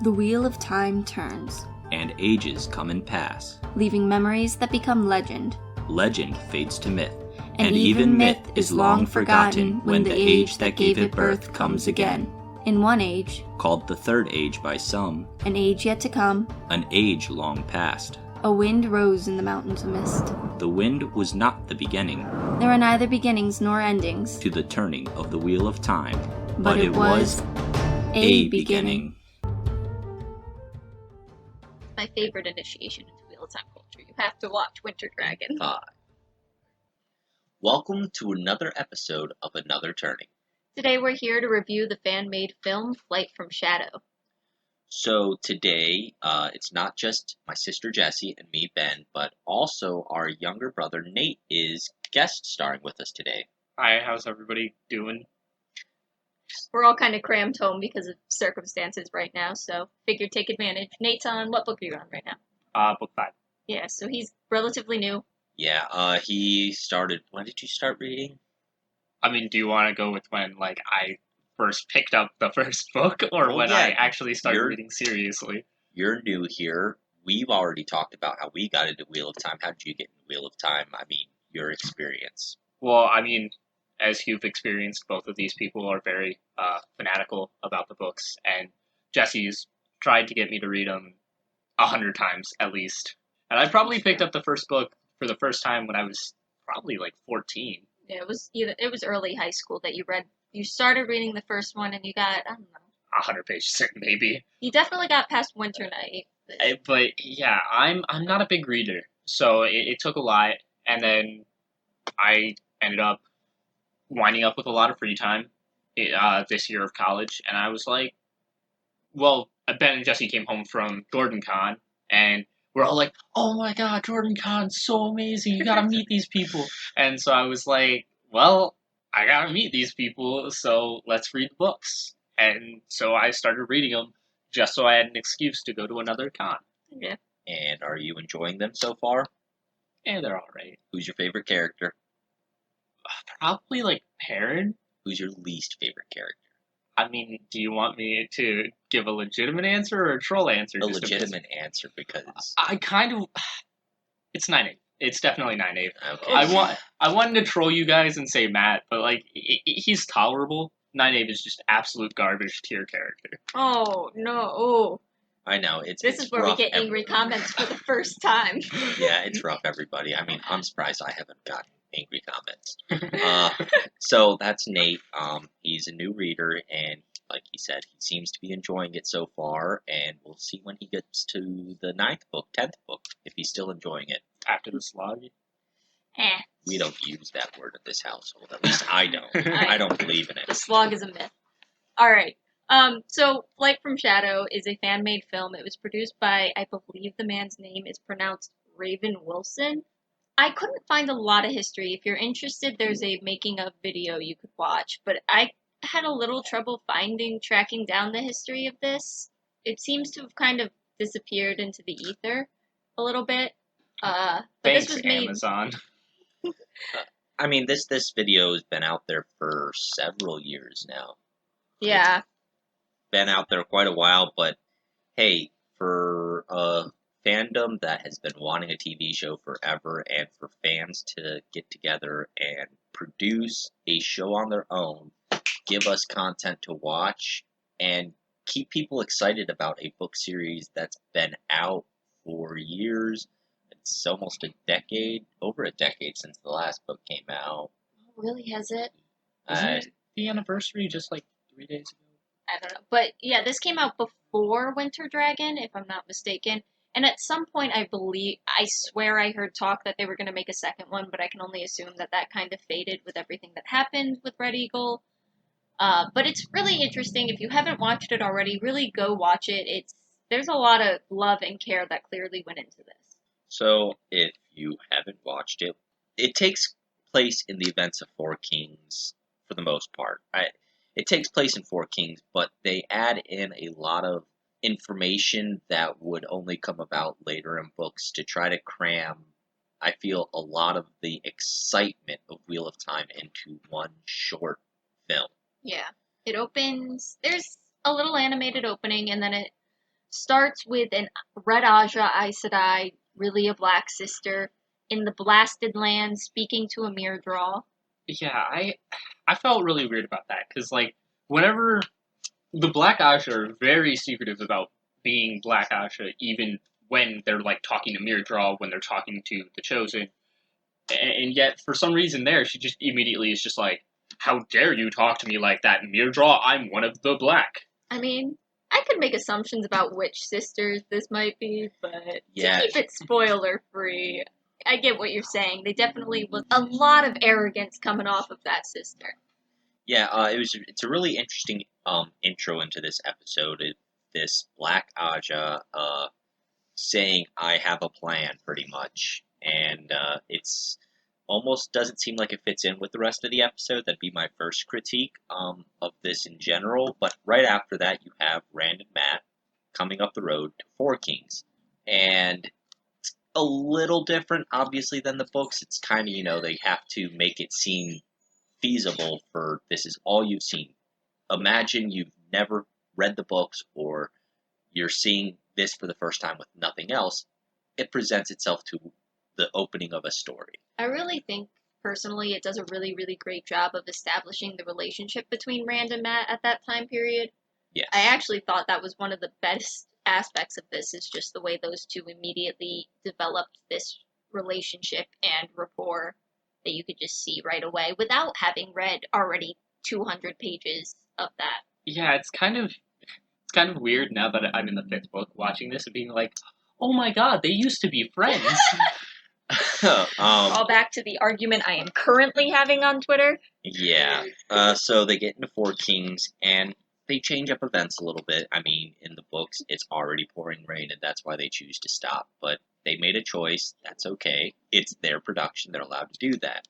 The wheel of time turns, and ages come and pass. leaving memories that become legend. Legend fades to myth, And even myth is long forgotten when the age that gave it birth comes again. In one age, called the Third Age by some, an age yet to come, an age long past. a wind rose in the mountains of mist. The wind was not the beginning There are neither beginnings nor endings, to the turning of the wheel of time, but it was a beginning. My favorite initiation into Wheel of Time culture. You have to watch Winter Dragon. Welcome to another episode of Another Turning. Today we're here to review the fan-made film Flight from Shadow. So today, it's not just my sister Jessie and me, Ben, but also our younger brother Nate is guest starring with us today. Hi, how's everybody doing? We're all kind of crammed home because of circumstances right now, so figured take advantage. Nate's on, what book are you on right now? Book 5. Yeah, so he's relatively new. Yeah, he started, when did you start reading? I mean, do you want to go with when, I first picked up the first book, or when I actually started reading seriously? You're new here. We've already talked about how we got into Wheel of Time. How did you get into Wheel of Time? I mean, your experience. Well, I mean, as you've experienced, both of these people are very fanatical about the books, and Jesse's tried to get me to read them 100 times at least. And I probably picked up the first book for the first time when I was probably 14. Yeah, it was early high school that you started reading the first one and you got, I don't know. 100 pages in, maybe. You definitely got past Winter Night. But yeah, I'm not a big reader, so it took a lot, and then I ended up winding up with a lot of free time this year of college, and I was like, well, Ben and Jesse came home from JordanCon, and we're all like, oh my god, JordanCon's so amazing, you gotta meet these people. And so I was like, well, I gotta meet these people, so let's read the books. And so I started reading them just so I had an excuse to go to another con. Yeah. And are you enjoying them so far? And they're alright. Who's your favorite character? Probably Perrin. Who's your least favorite character? I mean, do you want me to give a legitimate answer or a troll answer? A legitimate answer, because I kind of... It's 9/8. It's definitely 9/8. Okay. I wanted to troll you guys and say Matt, but he's tolerable. 9/8 is just absolute garbage tier character. Oh, no. I know. This is where we get angry comments for the first time. Yeah, it's rough, everybody. I mean, I'm surprised I haven't gotten angry comments. So that's Nate. He's a new reader, and like he said, he seems to be enjoying it so far, and we'll see when he gets to the 9th book, 10th book, if he's still enjoying it. After the slog? We don't use that word at this household. At least I don't. I don't believe in it. The slog is a myth. Alright. So Flight from Shadow is a fan-made film. It was produced by, I believe the man's name is pronounced Raven Wilson. I couldn't find a lot of history. If you're interested, there's a making-of video you could watch, but I had a little trouble tracking down the history of this. It seems to have kind of disappeared into the ether a little bit. But Thanks, this was made... Amazon. I mean, this video has been out there for several years now. Yeah. It's been out there quite a while, but hey, for a fandom that has been wanting a TV show forever, and for fans to get together and produce a show on their own, give us content to watch, and keep people excited about a book series that's been out for years. It's almost over a decade since the last book came out. Oh, really, has it? Isn't it the anniversary just 3 days ago? I don't know. But yeah, this came out before Winter Dragon, if I'm not mistaken. And at some point, I swear I heard talk that they were going to make a second one, but I can only assume that kind of faded with everything that happened with Red Eagle. But it's really interesting. If you haven't watched it already, really go watch it. There's a lot of love and care that clearly went into this. So, if you haven't watched it, it takes place in the events of Four Kings, for the most part. It takes place in Four Kings, but they add in a lot of information that would only come about later in books to try to cram, I feel, a lot of the excitement of Wheel of Time into one short film. Yeah. It opens... There's a little animated opening, and then starts with an Red Aja Aes Sedai, really a black sister, in the Blasted Land speaking to a Mirdraw. Yeah, I felt really weird about that because like whenever the Black Asha are very secretive about being Black Asha, even when they're like talking to Mirdraw, when they're talking to the Chosen, and yet for some reason there she just immediately is just like, "How dare you talk to me like that, Mirdraw? I'm one of the Black." I mean, I could make assumptions about which sisters this might be, but Yeah. to keep it spoiler free, I get what you're saying. They definitely was a lot of arrogance coming off of that sister. Yeah, it's a really interesting intro into this episode. This Black Aja saying, "I have a plan," pretty much, and it's almost doesn't seem like it fits in with the rest of the episode. That'd be my first critique of this in general. But right after that, you have Rand and Matt coming up the road to Four Kings, and it's a little different, obviously, than the books. It's kind of they have to make it seem feasible for this is all you've seen. Imagine you've never read the books or you're seeing this for the first time with nothing else. It presents itself to the opening of a story. I really think, personally, it does a really, really great job of establishing the relationship between Rand and Matt at that time period. Yes. I actually thought that was one of the best aspects of this, is just the way those two immediately developed this relationship and rapport that you could just see right away without having read already 200 pages of that. Yeah, it's kind of weird now that I'm in the 5th book watching this and being like, oh my god, they used to be friends. All back to the argument I am currently having on Twitter. Yeah. So they get into Four Kings and they change up events a little bit. I mean, in the books, it's already pouring rain and that's why they choose to stop. But they made a choice. That's okay. It's their production. They're allowed to do that.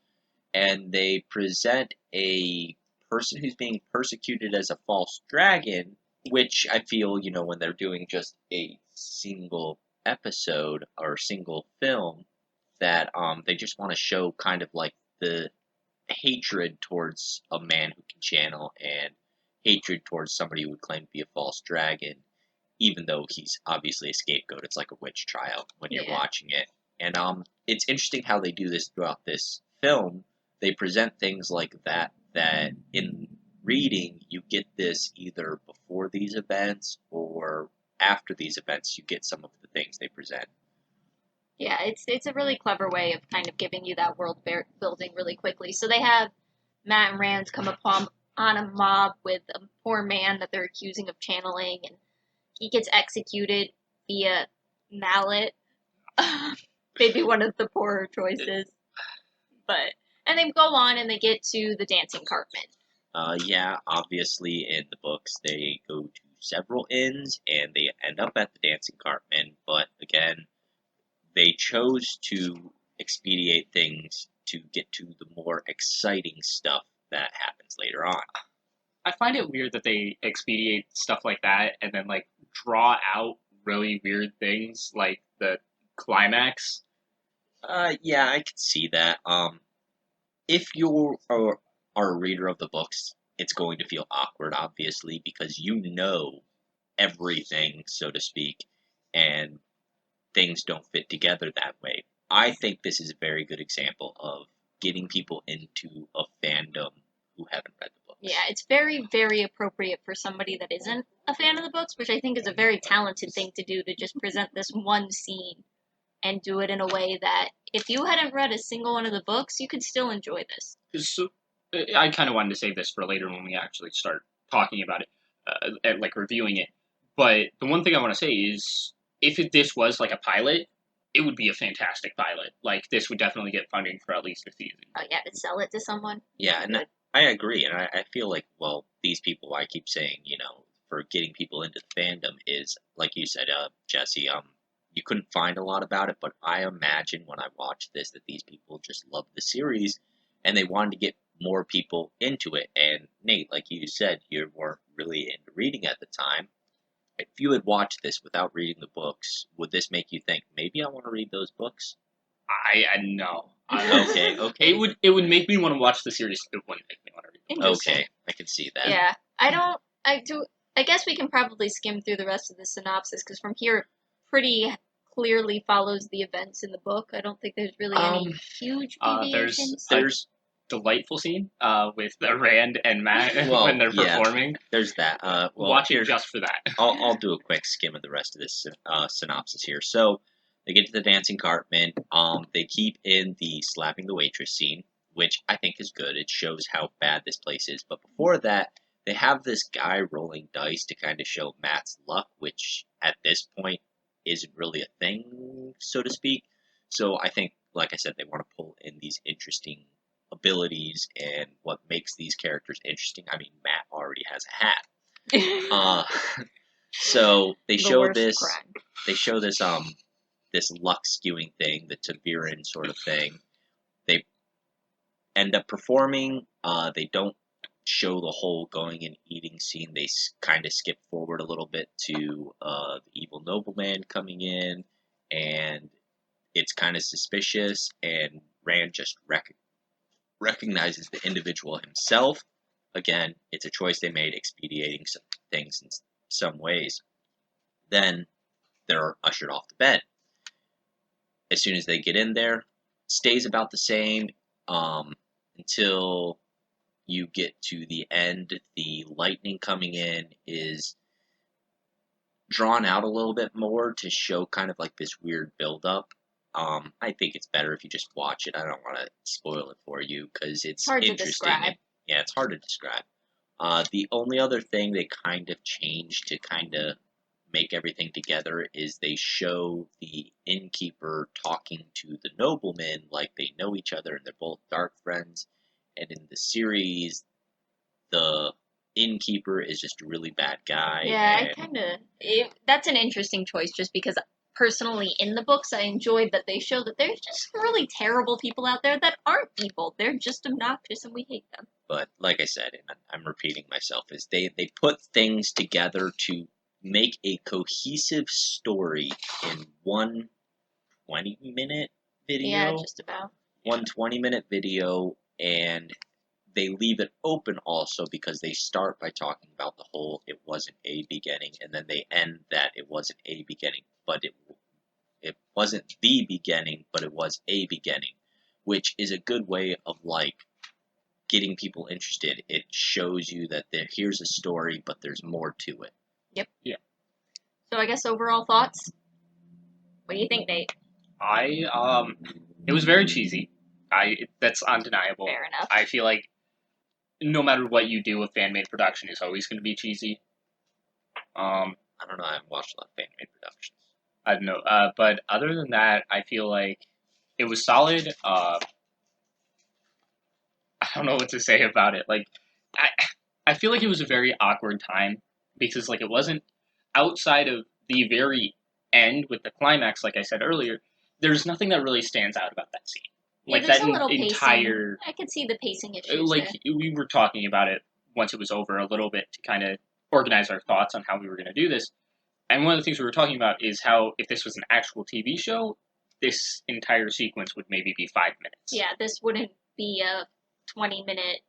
And they present a person who's being persecuted as a false dragon, which I feel, when they're doing just a single episode or single film, that they just want to show kind of like the hatred towards a man who can channel and hatred towards somebody who would claim to be a false dragon, even though he's obviously a scapegoat. It's like a witch trial when you're watching it. And it's interesting how they do this throughout this film. They present things like that in reading, you get this either before these events or after these events, you get some of the things they present. Yeah, it's a really clever way of kind of giving you that world building really quickly. So they have Matt and Rand come upon a mob with a poor man that they're accusing of channeling, and he gets executed via mallet. Maybe one of the poorer choices. And they go on and they get to the dancing cartman. Yeah, obviously in the books they go to several inns and they end up at the dancing cartman, but again, they chose to expedite things to get to the more exciting stuff that happens later on. I find it weird that they expedite stuff like that and then like draw out really weird things like the climax. Yeah, I could see that. If you are a reader of the books, it's going to feel awkward, obviously, because you know everything, so to speak, and things don't fit together that way. I think this is a very good example of getting people into a fandom who haven't read the books. Yeah, it's very, very appropriate for somebody that isn't a fan of the books, which I think is a very talented thing to do, to just present this one scene and do it in a way that if you hadn't read a single one of the books, you could still enjoy this. So I kind of wanted to save this for later when we actually start talking about it, and like reviewing it. But the one thing I want to say is, if this was like a pilot, it would be a fantastic pilot. Like, this would definitely get funding for at least a season. Oh yeah, to sell it to someone. Yeah, and I agree, and I feel like, well, these people, I keep saying, for getting people into the fandom is, like you said, Jesse, you couldn't find a lot about it, but I imagine when I watched this that these people just loved the series, and they wanted to get more people into it. And Nate, like you said, you weren't really into reading at the time. If you had watched this without reading the books, would this make you think, maybe I want to read those books? I no. Okay. It would make me want to watch the series. It wouldn't make me want to read the books. Okay, I can see that. Yeah, I I guess we can probably skim through the rest of the synopsis, because from here, it pretty clearly follows the events in the book. I don't think there's really any huge deviations. There's delightful scene with Rand and Matt Well, when they're yeah. performing. There's that. Well, Watch it here's- just for that. I'll do a quick skim of the rest of this synopsis here. So they get to the dancing Cartman. They keep in the slapping the waitress scene, which I think is good. It shows how bad this place is. But before that, they have this guy rolling dice to kind of show Matt's luck, which at this point isn't really a thing, so to speak. So I think, like I said, they want to pull in these interesting abilities and what makes these characters interesting. I mean, Matt already has a hat. So they show this. Crime. They show this this luck skewing thing, the Taviran sort of thing. They end up performing. They don't show the whole going and eating scene. They kind of skip forward a little bit to the evil nobleman coming in, and it's kind of suspicious. And Rand just recognizes the individual himself. Again, it's a choice they made, expediting some things in some ways. Then they're ushered off to bed. As soon as they get in there, stays about the same until you get to the end. The lightning coming in is drawn out a little bit more to show kind of like this weird build-up. I think it's better if you just watch it. I don't want to spoil it for you because it's hard to interesting. describe. Yeah, it's hard to describe. The only other thing they kind of changed to kind of make everything together is they show the innkeeper talking to the nobleman like they know each other and they're both dark friends. And in the series, the innkeeper is just a really bad guy. Yeah, and that's an interesting choice just because personally in the books I enjoyed that they show that there's just really terrible people out there that aren't evil. They're just obnoxious and we hate them. But like I said, and I'm repeating myself, is they put things together to make a cohesive story in one 20-minute video. Yeah, just about. One 20-minute video, and they leave it open also because they start by talking about the whole it wasn't a beginning, and then they end that it wasn't a beginning, but it wasn't the beginning, but it was a beginning, which is a good way of like getting people interested. It shows you that here's a story, but there's more to it. Yep. Yeah. So I guess overall thoughts? What do you think, Nate? It was very cheesy. That's undeniable. Fair enough. I feel like no matter what you do, a fan-made production is always going to be cheesy. I don't know. I haven't watched a lot of fan-made productions. I don't know. But other than that, I feel like it was solid. I don't know what to say about it. Like, I feel like it was a very awkward time because, like, it wasn't outside of the very end with the climax, like I said earlier, there's nothing that really stands out about that scene. Yeah, Like, there's that a little entire... pacing. I could see the pacing issues Like, there. we were talking about it once it was over a little bit to kind of organize our thoughts on how we were going to do this. And one of the things we were talking about is how if this was an actual TV show, this entire sequence would maybe be 5 minutes. Yeah, this wouldn't be a 20-minute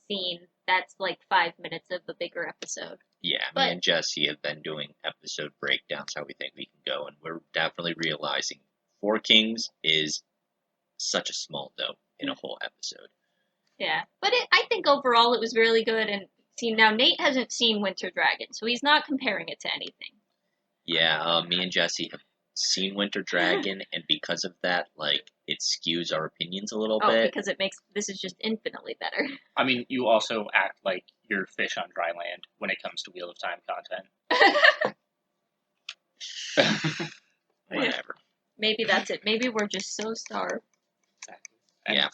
scene. That's like 5 minutes of the bigger episode. Yeah, But- me and Jesse have been doing episode breakdowns, how we think we can go, and we're definitely realizing Four Kings is such a small note in a whole episode. Yeah, but I think overall it was really good. And see, now Nate hasn't seen Winter Dragon, so he's not comparing it to anything. Yeah, me and Jesse have seen Winter Dragon, and because of that, like, it skews our opinions a little Oh, bit. because this is just infinitely better. I mean, you also act like you're fish on dry land when it comes to Wheel of Time content. Whatever. Maybe that's it. Maybe we're just so starved. Yeah.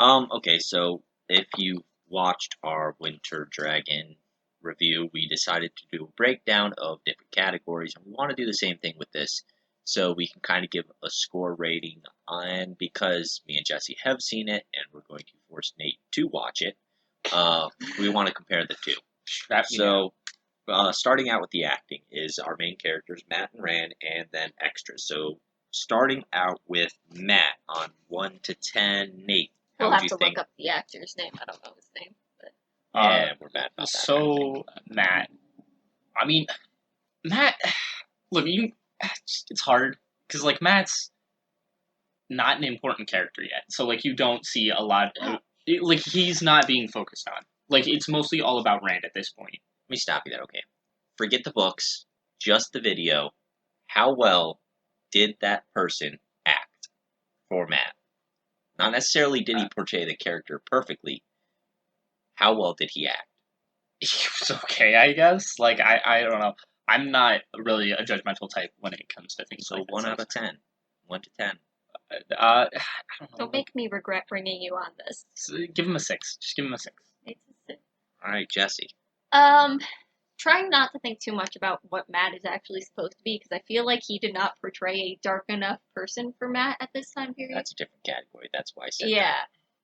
Okay, so if you watched our Winter Dragon review, we decided to do a breakdown of different categories, and we want to do the same thing with this, so we can kind of give a score rating, and because me and Jesse have seen it, and we're going to force Nate to watch it, we want to compare the two. So, starting out with the acting is our main characters, Matt and Rand, and then extras. So, starting out with Matt on 1 to 10, Nate, how We'll would have you to think? look up the actor's name. I don't know his name. But Yeah, we're bad about that. So, Matt, I mean, Matt, look, it's hard because like Matt's not an important character yet, so like you don't see a lot. Like he's not being focused on. Like it's mostly all about Rand at this point. Let me stop you there, okay? Forget the books, just the video. How well did that person act for Matt? Not necessarily did he portray the character perfectly. How well did he act? He was okay, I guess. Like I don't know. I'm not really a judgmental type when it comes to things So like 1 this. out of 10. 1 to 10. I don't know. Don't make me regret bringing you on this. Give him a 6. Just give him a 6. It's a six. All right, Jesse. Trying not to think too much about what Matt is actually supposed to be, because I feel like he did not portray a dark enough person for Matt at this time period. That's a different category. That's why I said Yeah.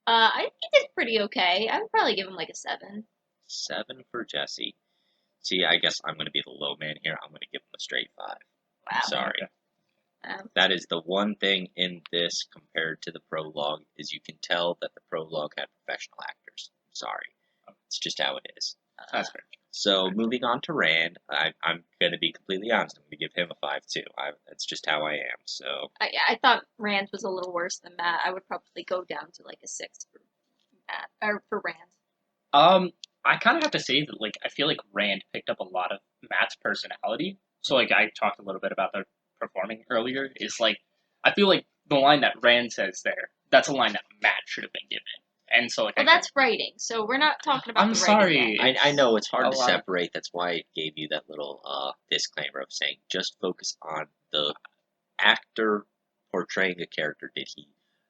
that. I think he did pretty okay. I would probably give him like a 7. 7 for Jesse. See, I guess I'm going to be the low man here. I'm going to give him a straight 5. Wow. Sorry. Okay. That is the one thing in this compared to the prologue is you can tell that the prologue had professional actors. Sorry. It's just how it is. That's fair. So moving on to Rand, I'm going to be completely honest. I'm going to give him a 5 too. That's just how I am. So I thought Rand was a little worse than Matt. I would probably go down to like a 6 for Matt, or for Rand. I kind of have to say that, like, I feel like Rand picked up a lot of Matt's personality. So, like, I talked a little bit about the performing earlier. Is like, I feel like the line that Rand says there, that's a line that Matt should have been given. And so, like, Well, that's writing, so we're not talking about I'm the writing sorry. yet. I know it's hard a to lot. separate. That's why it gave you that little disclaimer of saying just focus on the actor portraying a character. Did he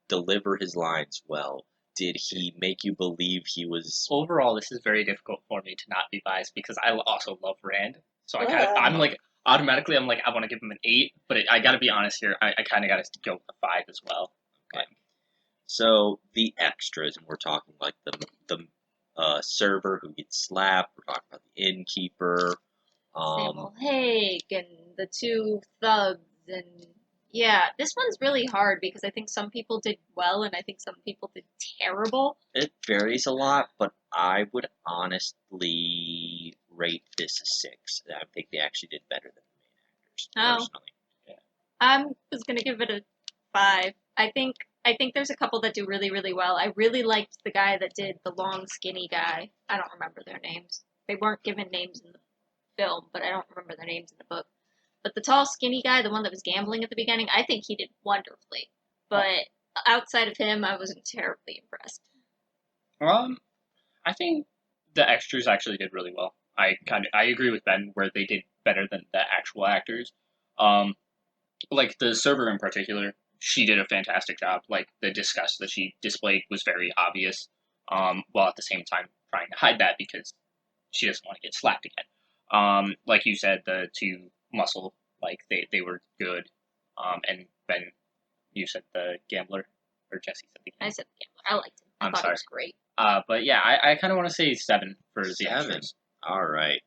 deliver his lines well? Did he make you believe he was? Overall, this is very difficult for me to not be biased because I also love Rand. So I'm like, automatically, I'm like, I want to give him an 8, but I got to be honest here. I kind of got to go with a 5 as well. Okay. So the extras, and we're talking like the server who gets slapped. We're talking about the innkeeper. Samuel Haig and the 2 thugs, and yeah, this one's really hard because I think some people did well and I think some people did terrible. It varies a lot, but I would honestly rate this a 6. I think they actually did better than the main actors, personally. I was gonna give it a 5. I think there's a couple that do really, really well. I really liked the guy that did the long, skinny guy. I don't remember their names. They weren't given names in the film, but I don't remember their names in the book. But the tall, skinny guy, the one that was gambling at the beginning, I think he did wonderfully. But outside of him, I wasn't terribly impressed. I think the extras actually did really well. I agree with Ben where they did better than the actual actors. Like the server in particular, she did a fantastic job. Like the disgust that she displayed was very obvious. While at the same time trying to hide that because she doesn't want to get slapped again. Like you said, the 2 muscle, like they were good. And Ben, you said the gambler, or Jesse said the gambler. I said the gambler. I liked him. I thought sorry. he was great. But yeah, I kind of want to say 7 for the 7. extras. All right.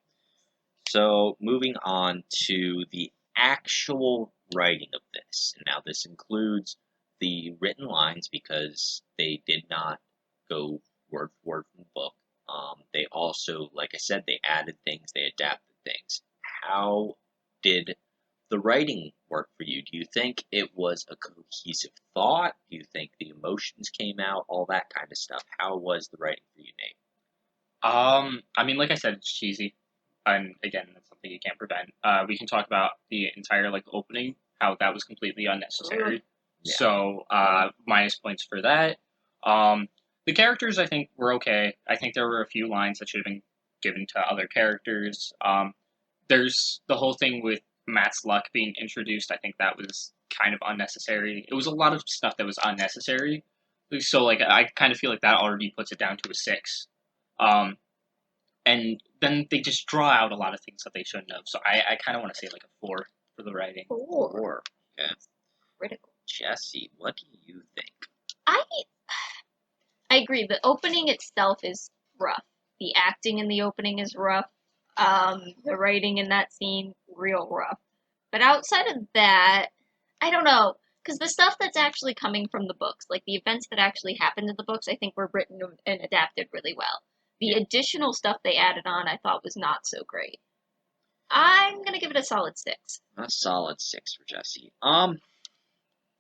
So moving on to the actual writing of this. And now this includes the written lines because they did not go word for word from the book. They also, like I said, they added things, they adapted things. How did the writing work for you? Do you think it was a cohesive thought? Do you think the emotions came out? All that kind of stuff. How was the writing for you, Nate? I mean, like I said, it's cheesy, and again, that's something you can't prevent. We can talk about the entire like opening, how that was completely unnecessary. Yeah. So, minus points for that. The characters, I think, were okay. I think there were a few lines that should have been given to other characters. There's the whole thing with Matt's luck being introduced. I think that was kind of unnecessary. It was a lot of stuff that was unnecessary. So, like, I kind of feel like that already puts it down to a 6. And then they just draw out a lot of things that they shouldn't have. So I kind of want to say like a 4 for the writing. 4. Yeah. Critical. Jesse, what do you think? I agree. The opening itself is rough. The acting in the opening is rough. The writing in that scene, real rough. But outside of that, I don't know. Because the stuff that's actually coming from the books, like the events that actually happened in the books, I think were written and adapted really well. The additional stuff they added on, I thought was not so great. I'm gonna give it a solid 6. A solid 6 for Jesse.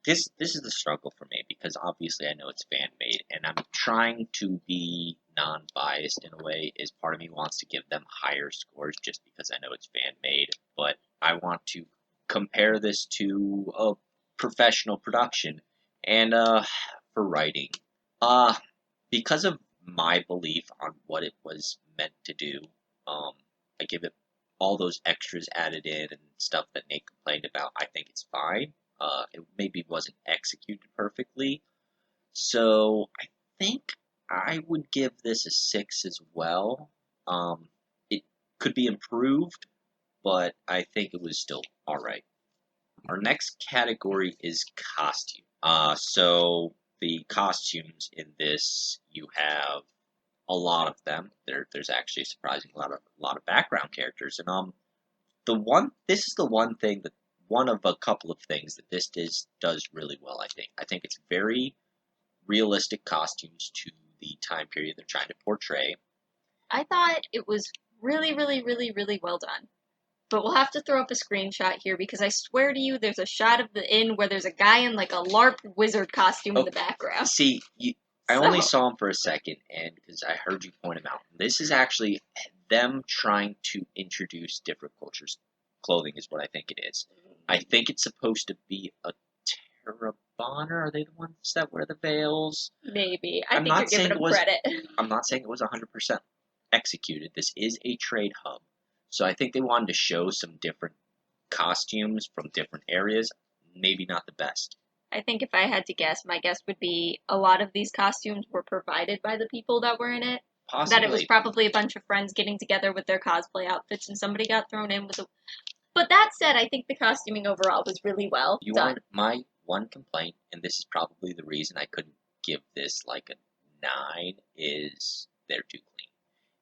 This is the struggle for me because obviously I know it's fan made, and I'm trying to be non-biased in a way. Is part of me wants to give them higher scores just because I know it's fan made, but I want to compare this to a professional production, and for writing, because of my belief on what it was meant to do, I give it all those extras added in and stuff that Nate complained about. I think it's fine. It maybe wasn't executed perfectly. So I think I would give this a 6 as well. It could be improved, but I think it was still alright. Our next category is costume. So the costumes in this, you have a lot of them. There's actually a surprising lot of background characters, and this is the one thing that one of a couple of things that this does really well. I think it's very realistic costumes to the time period they're trying to portray. I thought it was really, really, really, really well done. But we'll have to throw up a screenshot here because I swear to you, there's a shot of the inn where there's a guy in like a LARP wizard costume in the background. See, I only saw him for a second, and because I heard you point him out. This is actually them trying to introduce different cultures. Clothing is what I think it is. I think it's supposed to be a Terrabonner. Are they the ones that wear the veils? Maybe. I think you're giving them credit. I'm not saying it was 100% executed. This is a trade hub. So I think they wanted to show some different costumes from different areas. Maybe not the best. I think if I had to guess, my guess would be a lot of these costumes were provided by the people that were in it. Possibly. That it was probably a bunch of friends getting together with their cosplay outfits and somebody got thrown in with a... But that said, I think the costuming overall was really well done. My one complaint, and this is probably the reason I couldn't give this like a 9, is they're too clean.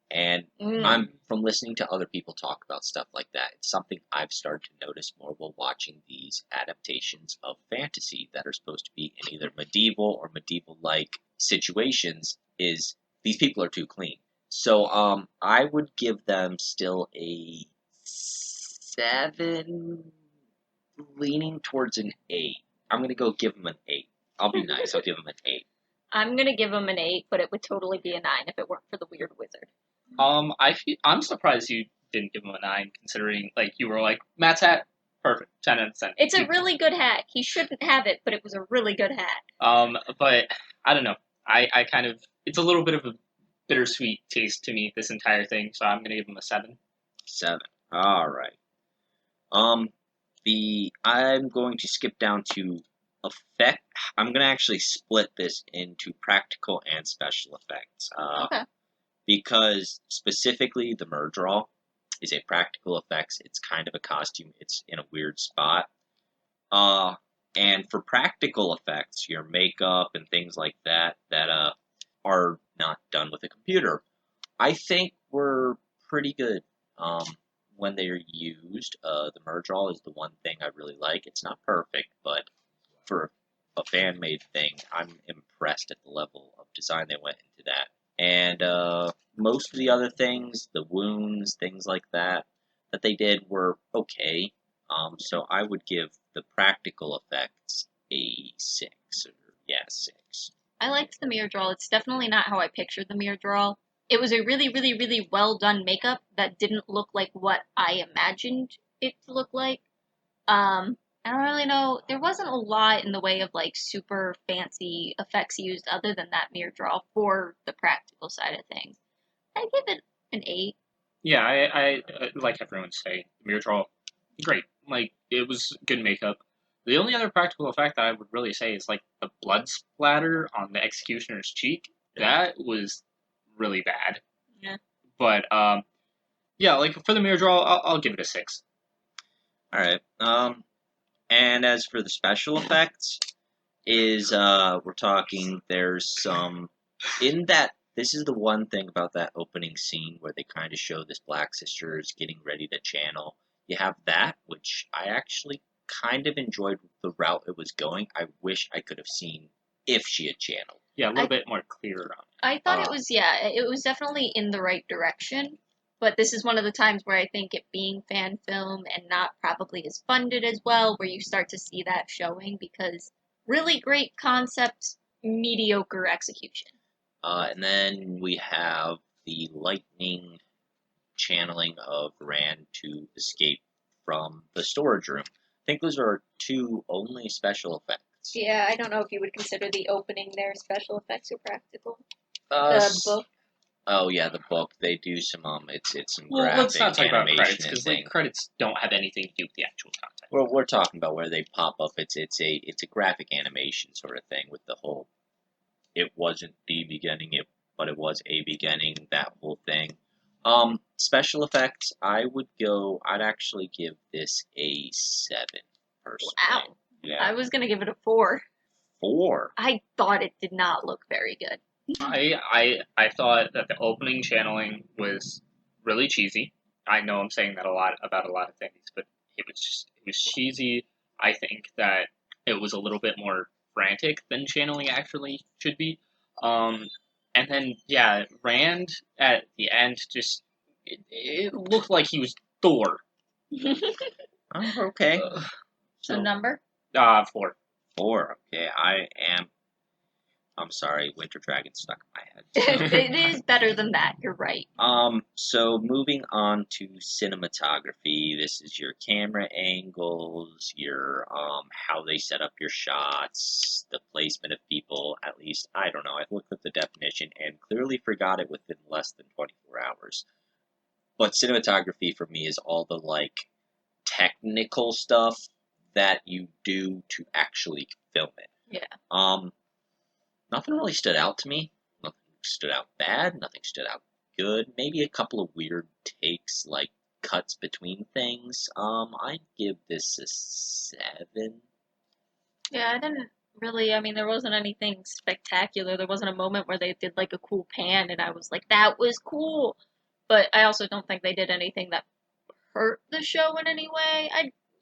And I'm from listening to other people talk about stuff like that. It's something I've started to notice more while watching these adaptations of fantasy that are supposed to be in either medieval or medieval-like situations. Is these people are too clean. So I would give them still a 7, leaning towards an 8. I'm gonna go give them an 8. I'll be nice. I'll give them an 8. I'm gonna give them an 8, but it would totally be a 9 if it weren't for the weird wizard. I'm surprised you didn't give him a 9, considering like you were like Matt's hat, perfect, 10 out of 10. It's a really good hat. He shouldn't have it, but it was a really good hat. But I don't know. I kind of it's a little bit of a bittersweet taste to me, this entire thing. So I'm gonna give him a 7. 7. All right. I'm going to skip down to effect. I'm gonna actually split this into practical and special effects. Okay. Because specifically the Murdral is a practical effects. It's kind of a costume. It's in a weird spot. And for practical effects, your makeup and things like that are not done with a computer, I think were pretty good when they're used. The Murdral is the one thing I really like. It's not perfect, but for a fan-made thing, I'm impressed at the level of design they went into that. And most of the other things, the wounds, things like that they did were okay. So I would give the practical effects a 6. 6. I liked the Murdral. It's definitely not how I pictured the Murdral. It was a really, really, really well done makeup that didn't look like what I imagined it to look like. I don't really know. There wasn't a lot in the way of like super fancy effects used other than that Murdral for the practical side of things. I give it an 8. Yeah, I like everyone say, Murdral, great. Like, it was good makeup. The only other practical effect that I would really say is like the blood splatter on the executioner's cheek. That was really bad. Yeah. But yeah, like for the Murdral, I'll give it a 6. All right. And as for the special effects, we're talking, there's some, in that, this is the one thing about that opening scene where they kind of show this Black Sisters getting ready to channel. You have that, which I actually kind of enjoyed the route it was going. I wish I could have seen if she had channeled. Yeah, a little bit more clear on it. I thought it was definitely in the right direction. But this is one of the times where I think it being fan film and not probably as funded as well, where you start to see that showing because really great concept, mediocre execution. And then we have the lightning channeling of Rand to escape from the storage room. I think those are our two only special effects. Yeah, I don't know if you would consider the opening there special effects or practical. Uh, The book. Oh yeah, the book. They do some it's some Well, graphic let's not talk about animation credits and because thing. credits don't have anything to do with the actual content. We're talking about where they pop up. It's a graphic animation sort of thing with the whole. It wasn't the beginning, but it was a beginning. That whole thing. Special effects. I'd actually give this a 7 personally. Wow. Yeah. I was gonna give it a 4. 4. I thought it did not look very good. I thought that the opening channeling was really cheesy. I know I'm saying that a lot about a lot of things, but it was cheesy. I think that it was a little bit more frantic than channeling actually should be. And then yeah, Rand at the end it looked like he was Thor. Oh, okay. So number? 4. 4. Okay, I'm sorry, Winter Dragon stuck in my head. It is better than that. You're right. So moving on to cinematography, this is your camera angles, your how they set up your shots, the placement of people. At least I don't know. I looked at the definition and clearly forgot it within less than 24 hours. But cinematography for me is all the technical stuff that you do to actually film it. Yeah. Nothing really stood out to me. Nothing stood out bad. Nothing stood out good. Maybe a couple of weird takes, like cuts between things. I'd give this a 7. Yeah, I didn't really. I mean, there wasn't anything spectacular. There wasn't a moment where they did like a cool pan, and I was like, "That was cool." But I also don't think they did anything that hurt the show in any way.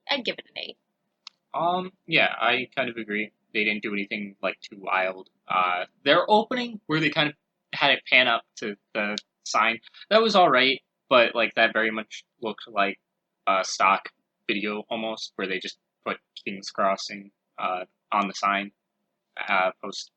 I'd give it an 8. Yeah, I kind of agree. They didn't do anything too wild. Their opening, where they kind of had it pan up to the sign, that was all right, but that very much looked like a stock video almost, where they just put King's Crossing on the sign post,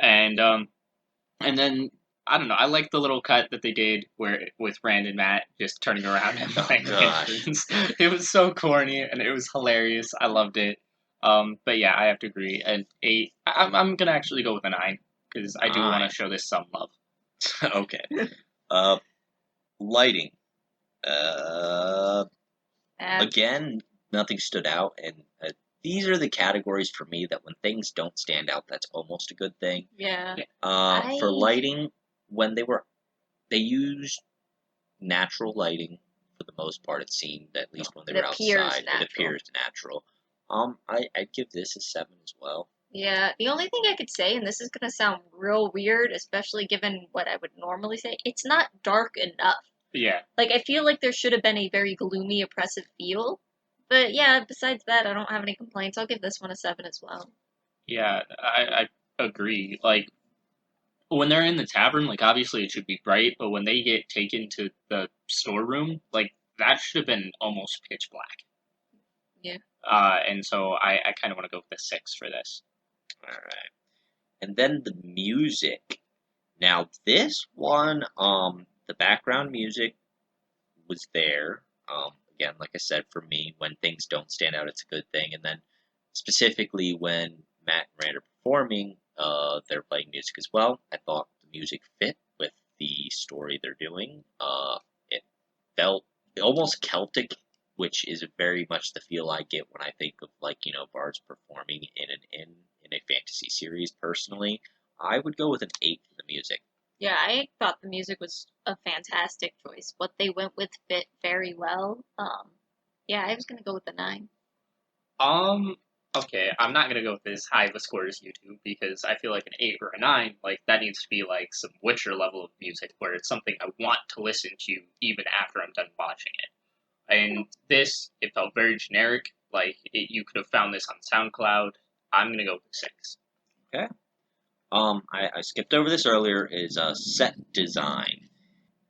and then I don't know. I like the little cut that they did with Rand and Matt just turning around and playing entrance. It was so corny and it was hilarious. I loved it. But yeah, I have to agree. An 8. I'm gonna actually go with a 9 because I do want to show this some love. Okay. Lighting. Again, nothing stood out, and these are the categories for me that when things don't stand out, that's almost a good thing. Yeah. For lighting, when they used natural lighting for the most part. It seemed, at least when they were outside, it appears natural. I'd give this a 7 as well. Yeah, the only thing I could say, and this is gonna sound real weird, especially given what I would normally say, it's not dark enough. Yeah. I feel like there should have been a very gloomy, oppressive feel. But yeah, besides that, I don't have any complaints. I'll give this one a 7 as well. Yeah, I agree. When they're in the tavern, obviously it should be bright, but when they get taken to the storeroom, that should have been almost pitch black. Yeah. And so I kind of want to go with a 6 for this. All right. And then the music. Now, this one, the background music was there. Again, like I said, for me, when things don't stand out, it's a good thing. And then specifically when Matt and Rand are performing, they're playing music as well. I thought the music fit with the story they're doing. It felt almost Celtic, which is very much the feel I get when I think of bards performing in a fantasy series. Personally, I would go with an 8 for the music. Yeah, I thought the music was a fantastic choice. What they went with fit very well. Yeah, I was gonna go with a 9. Okay, I'm not gonna go with as high of a score as you do because I feel like an 8 or a 9, that needs to be some Witcher level of music where it's something I want to listen to even after I'm done watching it. And this, it felt very generic. You could have found this on SoundCloud. I'm gonna go with a 6. Okay. I skipped over this earlier. Is set design.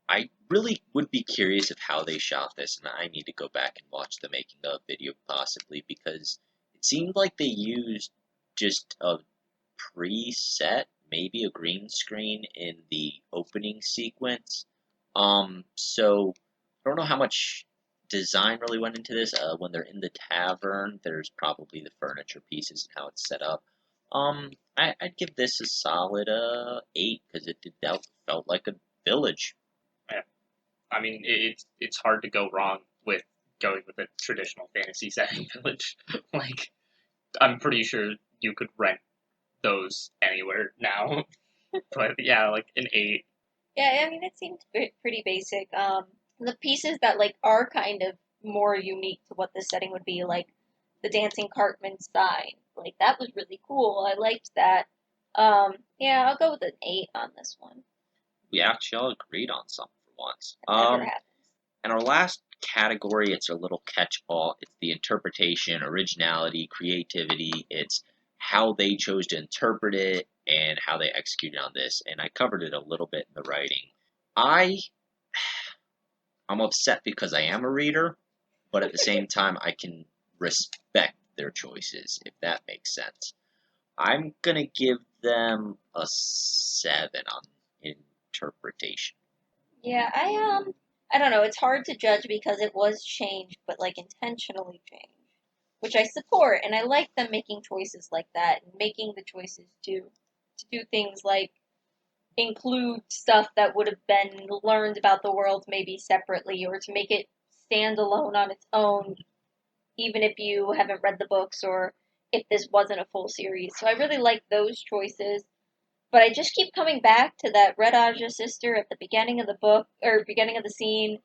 I really would be curious of how they shot this, and I need to go back and watch the making of video possibly, because it seemed like they used just a preset, maybe a green screen in the opening sequence. So I don't know how much design really went into this. When they're in the tavern, there's probably the furniture pieces and how it's set up. I'd give this a solid 8 because that felt like a village. Yeah. I mean, it's hard to go wrong with going with a traditional fantasy setting village. Like, I'm pretty sure you could rent those anywhere now. But yeah, like an 8. Yeah, I mean, it seemed pretty basic. The pieces that like are kind of more unique to what the setting would be, like the dancing Cartman sign, like that was really cool. I liked that. Yeah, I'll go with an 8 on this one. We actually all agreed on something for once. That never happens. And our last category, it's a little catch-all. It's the interpretation, originality, creativity. It's how they chose to interpret it and how they executed on this. And I covered it a little bit in the writing. I'm upset because I am a reader, but at the same time, I can respect their choices, if that makes sense. I'm going to give them a 7 on interpretation. Yeah, I don't know. It's hard to judge because it was changed, but like intentionally changed, which I support, and I like them making choices like that and making the choices to do things like include stuff that would have been learned about the world maybe separately, or to make it stand alone on its own, even if you haven't read the books or if this wasn't a full series. So I really like those choices. But I just keep coming back to that Red Aja sister at the beginning of the book, or beginning of the scene,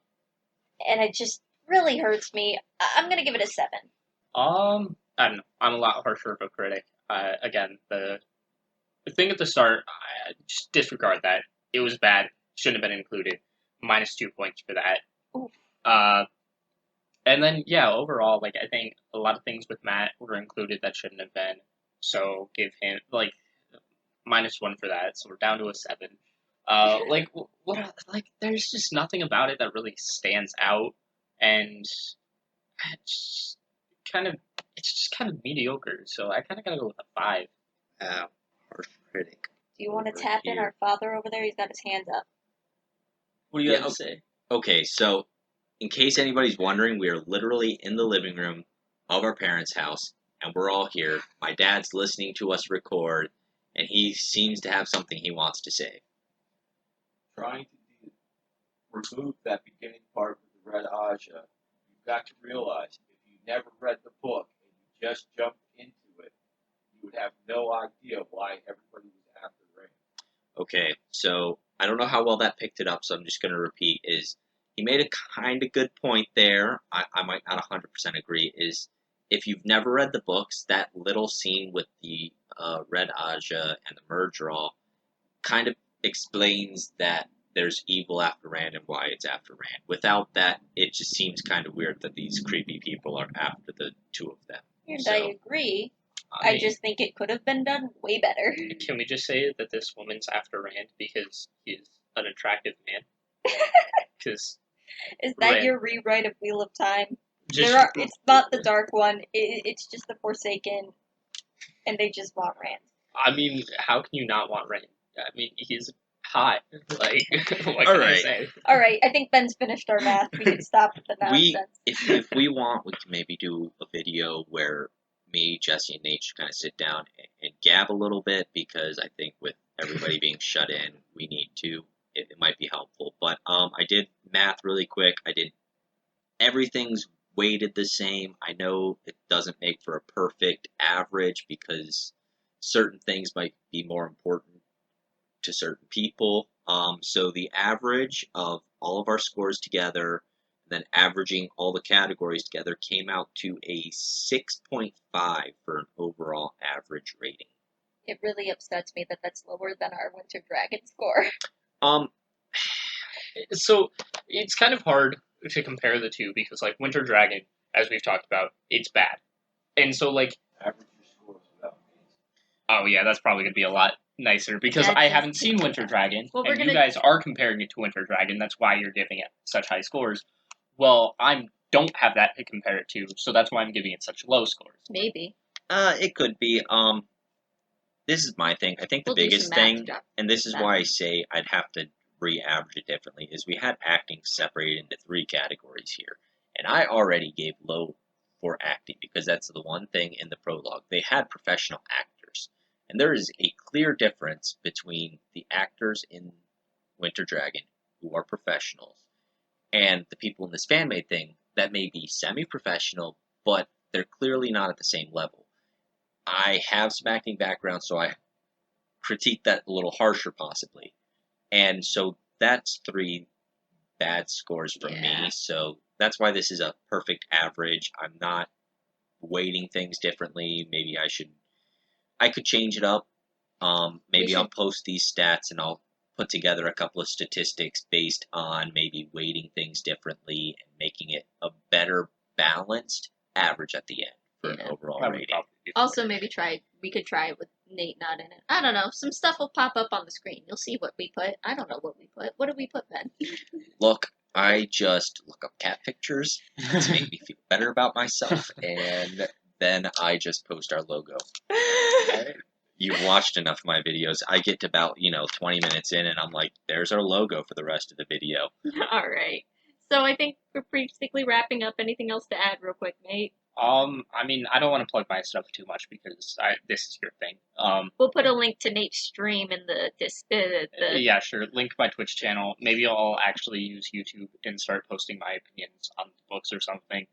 and it just really hurts me. I'm gonna give it a 7. I don't know. I'm a lot harsher of a critic. Again, the thing at the start, I just disregard that. It was bad. Shouldn't have been included. -2 points for that. Oof. And then, yeah, overall, like, I think a lot of things with Matt were included that shouldn't have been. So give him, like, -1 for that. So we're down to a 7. Like, like, there's just nothing about it that really stands out. And it's just kind of mediocre. So I kind of gotta go with a 5. Harsh critic. Do you want to over tap in here. our father over there? He's got his hand up. What do you Yeah, have to say? Okay, so in case anybody's wondering, we are literally in the living room of our parents' house, and we're all here. My dad's listening to us record, and he seems to have something he wants to say. Trying to remove that beginning part with the Red Aja, you've got to realize if you never read the book and you just jumped into it, you would have no idea why everybody was after Rain. Okay, so I don't know how well that picked it up, so I'm just going to repeat, is he made a kind of good point there. I might not 100% agree, is if you've never read the books, that little scene with the Red Aja and the Murdraw kind of explains that there's evil after Rand and why it's after Rand. Without that, it just seems kind of weird that these creepy people are after the two of them. And So, I agree. I I mean, just think it could have been done way better. Can we just say that this woman's after Rand because he's an attractive man? Because Is that Rand- your rewrite of Wheel of Time? just It's not the Dark One. It's just the Forsaken, and they just want Rand. I mean, how can you not want Rand? I mean, he's hot. Like, what All can I right. say? All right, I think Ben's finished our math. We can stop with the nonsense. If we want, we can maybe do a video where me, Jesse, and Nate should kind of sit down and gab a little bit, because I think with everybody being shut in, we need to. It might be helpful. But I did math really quick. Everything's weighted the same. I know it doesn't make for a perfect average because certain things might be more important to certain people. So the average of all of our scores together, then averaging all the categories together, came out to a 6.5 for an overall average rating. It really upsets me that that's lower than our Winter Dragon score. So it's kind of hard to compare the two because, like, Winter Dragon, as we've talked about, it's bad, and so like, Average your scores without names. oh yeah, that's probably gonna be a lot nicer because That's I just- haven't seen Winter Dragon, Well, we're and you gonna- guys are comparing it to Winter Dragon. That's why you're giving it such high scores. Well, I don't have that to compare it to, so that's why I'm giving it such low scores. Maybe. It could be. This is my thing. I think the We'll do biggest some math thing, stuff. and this is That. why I say I'd have to re-average it differently, is we had acting separated into 3 categories here. And I already gave low for acting because that's the one thing in the prologue. They had professional actors. And there is a clear difference between the actors in Winter Dragon, who are professionals, and the people in this fan-made thing that may be semi-professional, but they're clearly not at the same level. I have some acting background, so I critique that a little harsher, possibly. And so that's 3 bad scores from Yeah. me. So that's why this is a perfect average. I'm not weighting things differently. Maybe I could change it up. Maybe I'll should- post these stats and I'll put together a couple of statistics based on maybe weighting things differently and making it a better balanced average at the end for an Yeah. overall That would rating. probably be Also, maybe we could try it with Nate not in it. I don't know. Some stuff will pop up on the screen. You'll see what we put. I don't know what we put. What did we put, Ben? Look, I just look up cat pictures to make me feel better about myself, and then I just post our logo. You've watched enough of my videos. I get to about, 20 minutes in, and I'm like, there's our logo for the rest of the video. All right. So I think we're basically wrapping up. Anything else to add, real quick, Nate? I mean, I don't want to plug my stuff too much because this is your thing. We'll put a link to Nate's stream in the Yeah, sure. Link my Twitch channel. Maybe I'll actually use YouTube and start posting my opinions on the books or something.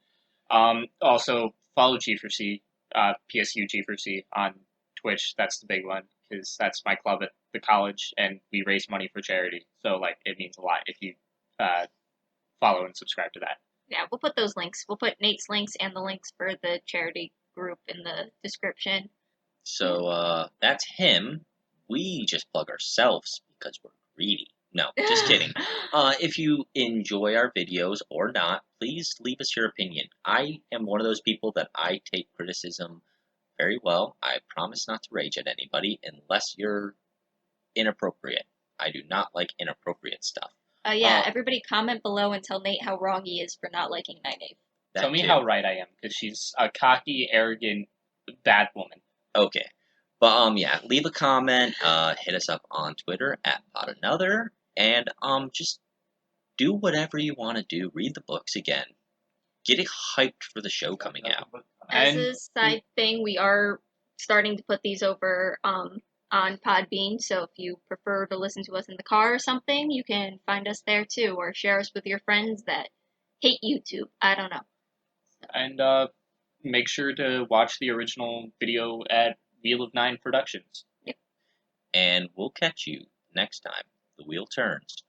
Also, follow G4C, PSU G4C on Twitch. That's the big one because that's my club at the college, and we raise money for charity. So, it means a lot if you follow and subscribe to that. Yeah, we'll put those links. We'll put Nate's links and the links for the charity group in the description. So, that's him. We just plug ourselves because we're greedy. No, just kidding. If you enjoy our videos or not, please leave us your opinion. I am one of those people that I take criticism very well. I promise not to rage at anybody unless you're inappropriate. I do not like inappropriate stuff. Yeah, everybody comment below and tell Nate how wrong he is for not liking Nynaeve. That Tell me too. how right I am because she's a cocky, arrogant, bad woman. Okay. But, yeah, leave a comment, hit us up on Twitter at PodAnother, and, just do whatever you want to do. Read the books again. Get it hyped for the show coming out. As And- a side thing, we are starting to put these over on Podbean, so if you prefer to listen to us in the car or something, you can find us there too, or share us with your friends that hate YouTube. I don't know. And make sure to watch the original video at Wheel of Nine Productions. And we'll catch you next time the wheel turns.